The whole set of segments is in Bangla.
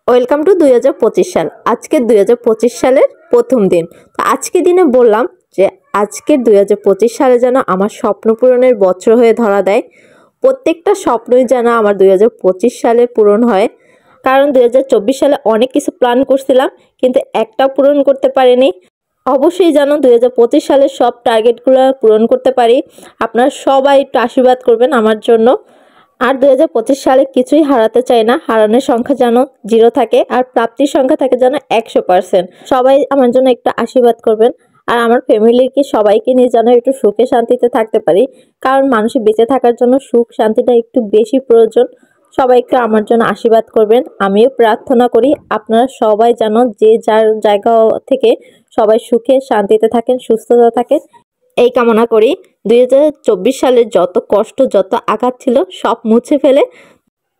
ওয়েলকাম টু 2025 সাল। আজকে 2025 সালের প্রথম দিন। তো আজকে দিনে বললাম যে আজকের 2025 সালে যেন আমার স্বপ্ন পূরণের বছর হয়ে ধরা দেয়। প্রত্যেকটা স্বপ্নই যেন আমার 2025 সালে পূরণ হয়। কারণ 2024 সালে অনেক কিছু প্ল্যান করছিলাম, কিন্তু একটাও পূরণ করতে পারিনি। অবশ্যই যেন 2025 সালের সব টার্গেটগুলো পূরণ করতে পারি। আপনারা সবাই একটু আশীর্বাদ করবেন আমার জন্য। আর 2025 সালে কিছুই হারাতে চাই না। হারানোর সংখ্যা যেন 0 থাকে আর প্রাপ্তির সংখ্যা থাকে যেন 100%। সবাই আমার জন্য একটু আশীর্বাদ করবেন। আর আমার ফ্যামিলিকে সবাইকে নিয়ে যেন একটু সুখে শান্তিতে থাকতে পারি। কারণ মানুষের বেঁচে থাকার জন্য সুখ শান্তিটা একটু বেশি প্রয়োজন। সবাইকে আমার জন্য আশীর্বাদ করবেন। আমিও প্রার্থনা করি আপনারা সবাই যেন যে যার জায়গা থেকে সবাই সুখে শান্তিতে থাকেন, সুস্থতা থাকেন, এই কামনা করি। 2024 সালে যত কষ্ট, যত আঘাত ছিল সব মুছে ফেলে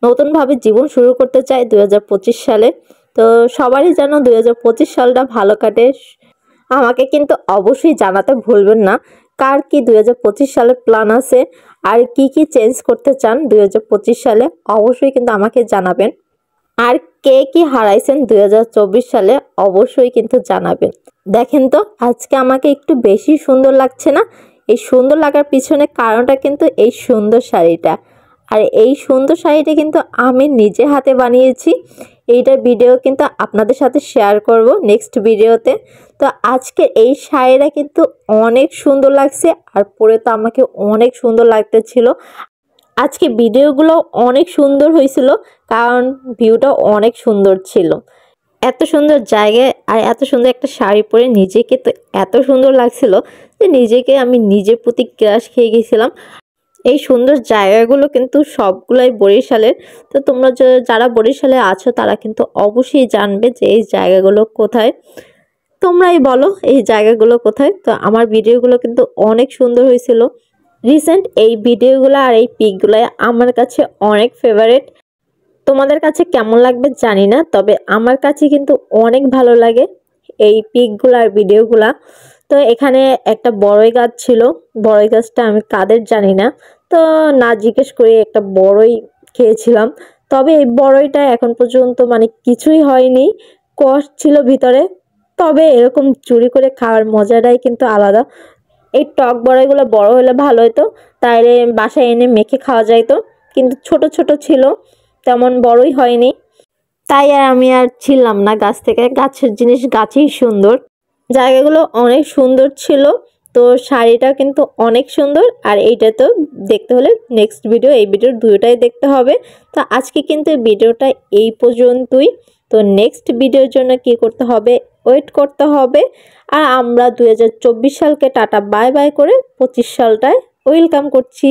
নতুনভাবে জীবন শুরু করতে চাই 2025 সালে। তো সবারই যেন 2025 সালটা ভালো কাটে। আমাকে কিন্তু অবশ্যই জানাতে ভুলবেন না কার কি 2025 সালে প্ল্যান আছে আর কি কি চেঞ্জ করতে চান 2025 সালে। অবশ্যই কিন্তু আমাকে জানাবেন। আর কে কি হারাইছেন 2024 সালে অবশ্যই কিন্তু জানাবেন। দেখেন তো আজকে আমাকে একটু বেশি সুন্দর লাগছে না? এই সুন্দর লাগার পিছনে কারণটা কিন্তু এই সুন্দর শাড়িটা। আর এই সুন্দর শাড়িটা কিন্তু আমি নিজে হাতে বানিয়েছি। এইটার ভিডিও কিন্তু আপনাদের সাথে শেয়ার করব নেক্সট ভিডিওতে। তো আজকে এই শাড়িটা কিন্তু অনেক সুন্দর লাগছে আর পরে তো আমাকে অনেক সুন্দর লাগতেছিল। আজকে ভিডিওগুলো অনেক সুন্দর হয়েছিল কারণ ভিউটা অনেক সুন্দর ছিল। এত সুন্দর জায়গায় আর এত সুন্দর একটা শাড়ি পরে নিজেকে তো এত সুন্দর লাগছিল যে নিজেকে আমি নিজের প্রতি ক্রাশ খেয়ে গেছিলাম। এই সুন্দর জায়গাগুলো কিন্তু সবগুলাই বরিশালের। তো তোমরা যারা বরিশালে আছো তারা কিন্তু অবশ্যই জানবে যে এই জায়গাগুলো কোথায়। তোমরাই বলো এই জায়গাগুলো কোথায়। তো আমার ভিডিওগুলো কিন্তু অনেক সুন্দর হয়েছিল। রিসেন্ট এই ভিডিওগুলো আর এই পিকগুলো আমার কাছে অনেক ফেভারিট। তোমাদের কাছে কেমন লাগবে জানি না, তবে আমার কাছে কিন্তু অনেক ভালো লাগে এই পিকগুলো আর ভিডিওগুলা। তো এখানে একটা বড়ই গাছ ছিল, বড়ই গাছটা আমি কাদের জানি না, তো না জিজ্ঞেস করে একটা বড়ই খেয়েছিলাম। তবে এই বড়ইটা এখন পর্যন্ত মানে কিছুই হয়নি, কষ ছিল ভিতরে। তবে এরকম চুরি করে খাওয়ার মজাটাই কিন্তু আলাদা। এই টক বড়াইগুলো বড় হলে ভালো হতো, তাইলে বাসায় এনে মেখে খাওয়া যাইতো, কিন্তু ছোট ছোট ছিল, তেমন বড়ই হয়নি। তাই আর আমি আর ছিলাম না গাছ থেকে। গাছের জিনিস গাছেই সুন্দর। জায়গাগুলো অনেক সুন্দর ছিল। তো শাড়িটা কিন্তু অনেক সুন্দর। আর এইটা তো দেখতে হলে নেক্সট ভিডিও, এই ভিডিওর দুটোটাই দেখতে হবে। তো আজকে কিন্তু ভিডিওটা এই পর্যন্তই। তো নেক্সট ভিডিওর জন্য কি করতে হবে, ওয়েট করতে হবে। আর আমরা 2024 সালকে টাটা বাই বাই করে 25 সালটায় ওয়েলকাম করছি।